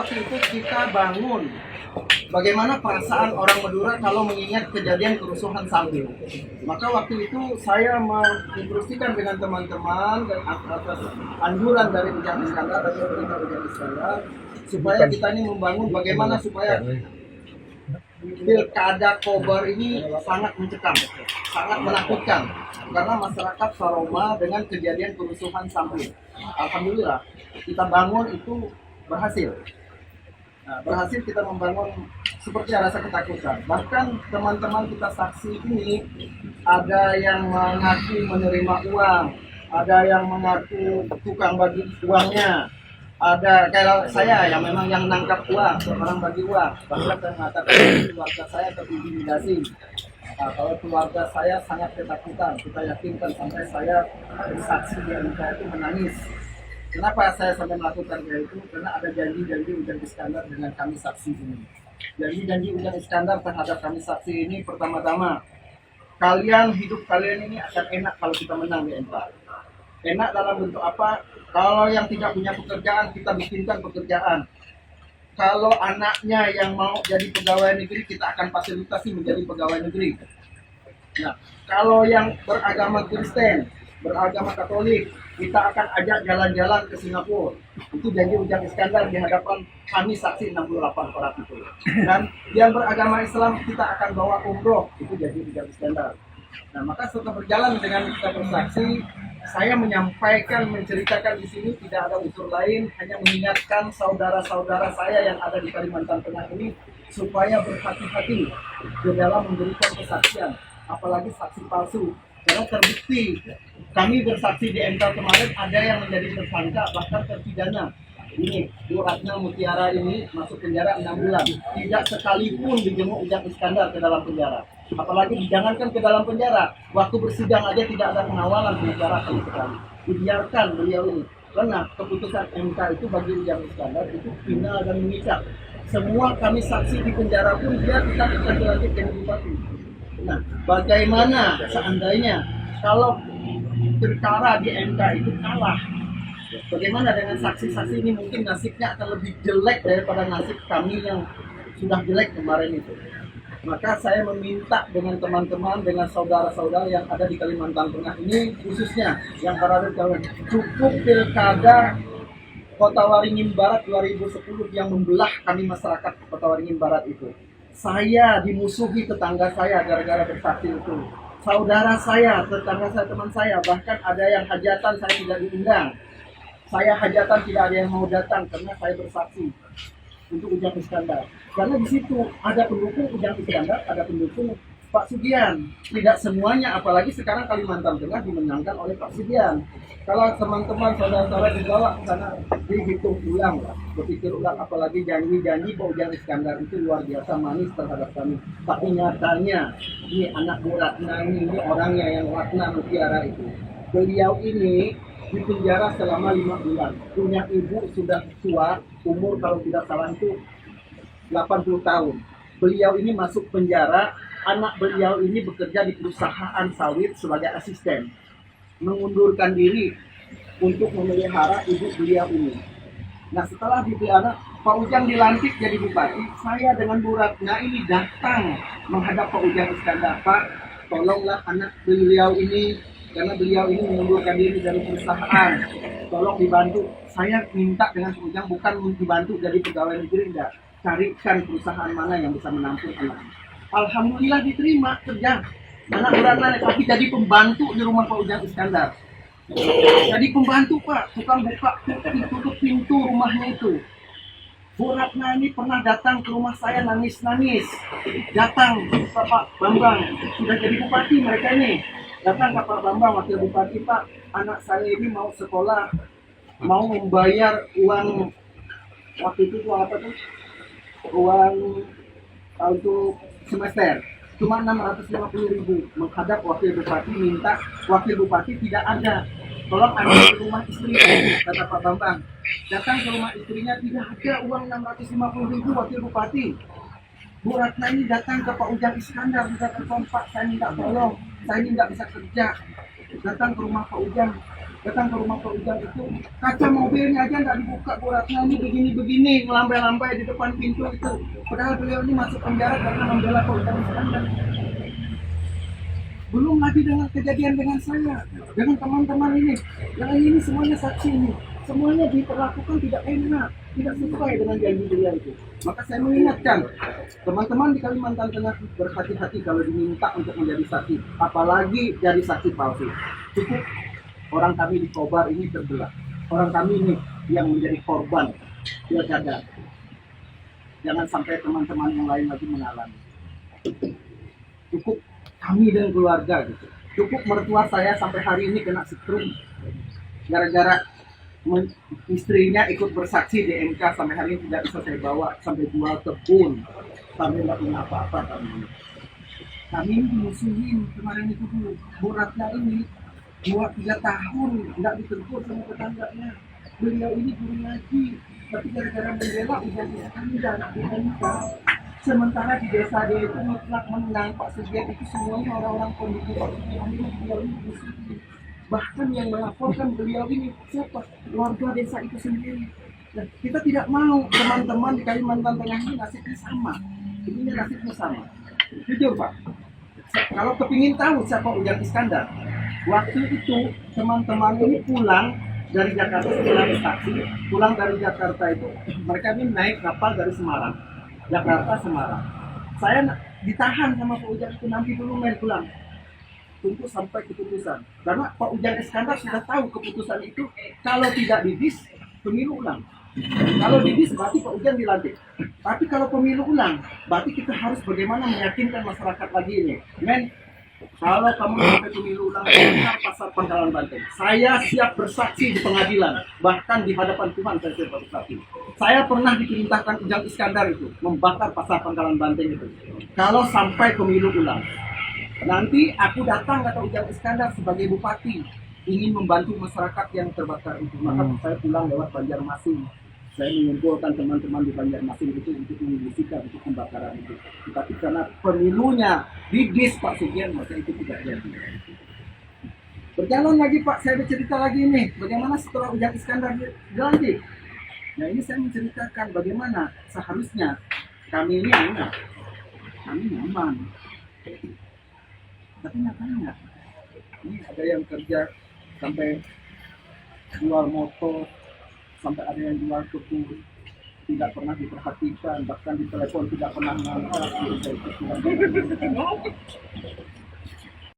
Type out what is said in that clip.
waktu itu kita bangun bagaimana perasaan orang Madura kalau mengingat kejadian kerusuhan Sambil. Maka waktu itu saya menginstruksikan dengan teman-teman dan atas anjuran dari Ujang Iskandar dan pemerintah Ujang Iskandar supaya kita ini membangun bagaimana supaya Pilkada Kobar ini sangat mencekam, sangat menakutkan karena masyarakat Saroma dengan kejadian kerusuhan Sambil. Alhamdulillah kita bangun itu berhasil. Nah, berhasil kita membangun seperti rasa ketakutan. Bahkan teman-teman kita saksi ini ada yang mengaku menerima uang, ada yang mengaku tukang bagi uangnya, ada kayak saya yang memang yang nangkap uang, orang bagi uang. Bahkan saya mengatakan keluarga saya terintimidasi. Nah, kalau keluarga saya sangat ketakutan, kita yakinkan sampai saya bersaksi di MK itu menangis. Kenapa saya sampai melakukan itu? Karena ada janji-janji Ujang Iskandar dengan kami saksi ini. Janji-janji Ujang Iskandar terhadap kami saksi ini pertama-tama, hidup kalian ini akan enak kalau kita menang di MK. Enak dalam bentuk apa? Kalau yang tidak punya pekerjaan, kita bikinkan pekerjaan. Kalau anaknya yang mau jadi pegawai negeri, kita akan fasilitasi menjadi pegawai negeri. Nah, kalau yang beragama Kristen, beragama Katolik, kita akan ajak jalan-jalan ke Singapura. Itu janji Ujang Iskandar di hadapan kami saksi 68 orang itu. Dan yang beragama Islam kita akan bawa umroh. Itu janji Ujang Iskandar. Nah, maka setelah berjalan dengan kita bersaksi, saya menyampaikan, menceritakan di sini tidak ada unsur lain, hanya mengingatkan saudara-saudara saya yang ada di Kalimantan Tengah ini supaya berhati-hati di dalam memberikan kesaksian, apalagi saksi palsu. Karena terbukti kami bersaksi di MK kemarin ada yang menjadi tersangka bahkan terpidana. Ini Bu Ratna Mutiara ini masuk penjara 6 bulan. Tidak sekalipun dijenguk Ujang Iskandar ke dalam penjara. Apalagi dijangankan ke dalam penjara, waktu bersidang aja tidak ada pengawalan penjara sama sekali. Dibiarkan beliau ini. Karena keputusan MK itu bagi Ujang Iskandar itu final dan mengikat. Semua kami saksi di penjara pun dia tetap akan dilantik jadi bupati. Nah, bagaimana seandainya kalau perkara di MK itu kalah? Bagaimana dengan saksi-saksi ini? Mungkin nasibnya akan lebih jelek daripada nasib kami yang sudah jelek kemarin itu. Maka saya meminta dengan teman-teman, dengan saudara-saudara yang ada di Kalimantan Tengah ini, khususnya yang berada di Kalimantan, cukup pilkada Kota Waringin Barat 2010 yang membelah kami masyarakat Kota Waringin Barat itu. Saya dimusuhi tetangga saya gara-gara bersaksi itu. Saudara saya, tetangga saya, teman saya, bahkan ada yang hajatan saya tidak diundang. Saya hajatan tidak ada yang mau datang karena saya bersaksi untuk Ujang Iskandar. Karena di situ ada pendukung Ujang Iskandar, ada pendukung Pak Sugian. Tidak semuanya, apalagi sekarang Kalimantan Tengah dimenangkan oleh Pak Sugian. Kalau teman-teman saudara-saudara dibawa ke sana, dihitung ulang lah, berpikir ulang, apalagi janji-janji Pak Ujang Iskandar itu luar biasa manis terhadap kami. Tapi nyatanya, ini anak Bu Ratna ini orangnya yang Ratna Mutiara itu. Beliau ini di penjara selama 5 bulan. Punya ibu sudah tua, umur kalau tidak salah itu 80 tahun. Beliau ini masuk penjara, anak beliau ini bekerja di perusahaan sawit sebagai asisten. Mengundurkan diri untuk memelihara ibu beliau ini. Nah, setelah dipelihara, Pak Ujang dilantik jadi bupati, saya dengan Bu Ratna ini datang menghadap Pak Ujang Iskandar. Pak, tolonglah anak beliau ini, karena beliau ini mengundurkan diri dari perusahaan, tolong dibantu. Saya minta dengan Pak Ujang bukan dibantu jadi pegawai negeri, enggak. Carikan perusahaan mana yang bisa menampung anak. Alhamdulillah diterima kerja anak Bu Ratna, tapi jadi pembantu di rumah Pak Ujang Iskandar. Jadi pembantu Pak, tukang buka tutup pintu rumahnya itu. Bu Ratna ini pernah datang ke rumah saya nangis-nangis. Datang ke Pak Bambang, sudah jadi bupati mereka ini. Datang ke Pak Bambang, wakil bupati, Pak, anak saya ini mau sekolah, mau membayar uang, waktu itu uang apa tuh? Uang untuk semester. Cuma 650.000. Menghadap wakil bupati, minta wakil bupati tidak ada. Tolong ada di rumah istri, kata Pak Bambang. Datang ke rumah istrinya, tidak ada uang 650.000 wakil bupati. Bu Ratna ini datang ke Pak Ujang Iskandar, minta tolong Pak, saya minta tolong, saya ini nggak bisa kerja. Datang ke rumah Pak Ujang, datang ke rumah Pak Ujang itu, kaca mobilnya aja nggak dibuka, boraknya ini begini-begini, ngelambai-lambai di depan pintu itu. Padahal beliau ini masuk penjara karena membela Pak Ujang Iskandar. Belum lagi dengan kejadian dengan saya, dengan teman-teman ini. Yang ini semuanya saksi ini. Semuanya diperlakukan tidak enak, tidak sesuai dengan janji beliau itu. Maka saya mengingatkan teman-teman di Kalimantan Tengah, berhati-hati kalau diminta untuk menjadi saksi, apalagi jadi saksi palsu. Cukup orang kami di Kobar ini terbelah. Orang kami ini yang menjadi korban pilkada. Jangan sampai teman-teman yang lain lagi mengalami. Cukup kami dan keluarga gitu. Cukup mertua saya sampai hari ini kena setrum gara-gara istrinya ikut bersaksi di MK, sampai hari ini tidak bisa saya bawa, sampai jual kebun, sampai nggak punya apa-apa kami ini dimusuhin kemarin itu dulu. Bu Ratna ini 2-3 tahun nggak ditegur sama tetangganya. Beliau ini guru ngaji, tapi gara-gara membela Ujang Iskandar di MK. Sementara di desa dia itu mutlak menang, Pak Sugiat itu semuanya orang-orang pendukung Pak Sugiat. Beliau ini dimusuhin. Bahkan yang melaporkan beliau ini siapa? Warga desa itu sendiri. Nah, kita tidak mau teman-teman di Kalimantan Tengah ini nasibnya sama. Ini nasibnya sama. Jujur Pak, kalau kepingin tahu siapa Ujang Iskandar, waktu itu teman-teman ini pulang dari Jakarta setelah taksi, pulang dari Jakarta itu mereka ini naik kapal dari Semarang, Jakarta Semarang. Saya ditahan sama Pak Ujang itu, nanti dulu main pulang. Tunggu sampai keputusan. Karena Pak Ujang Iskandar sudah tahu keputusan itu, kalau tidak didis, pemilu ulang. Kalau didis berarti Pak Ujang dilantik. Tapi kalau pemilu ulang, berarti kita harus bagaimana meyakinkan masyarakat lagi ini. Men, kalau kamu sampai pemilu ulang, bongkar pasar Pangkalan Banteng. Saya siap bersaksi di pengadilan, bahkan di hadapan Tuhan saya siap bersaksi. Saya pernah diperintahkan Ujang Iskandar itu membakar pasar Pangkalan Banteng itu. Kalau sampai pemilu ulang. Nanti aku datang kata Ujang Iskandar sebagai bupati, ingin membantu masyarakat yang terbakar itu. Maka saya pulang lewat Banjarmasin. Saya mengumpulkan teman-teman di Banjarmasin itu untuk membersihkan untuk pembakaran itu. Tetapi karena pemilunya didis Pak Sugian, maka itu tidak jadi. Berjalan lagi Pak, saya bercerita lagi nih, bagaimana setelah Ujang Iskandar dilantik. Nah ini saya menceritakan bagaimana seharusnya kami ini enak, kami nyaman. Tapi nyatanya ini ada yang kerja sampai jual motor, sampai ada yang jual kebun, tidak pernah diperhatikan, bahkan di telepon tidak pernah ngangkat.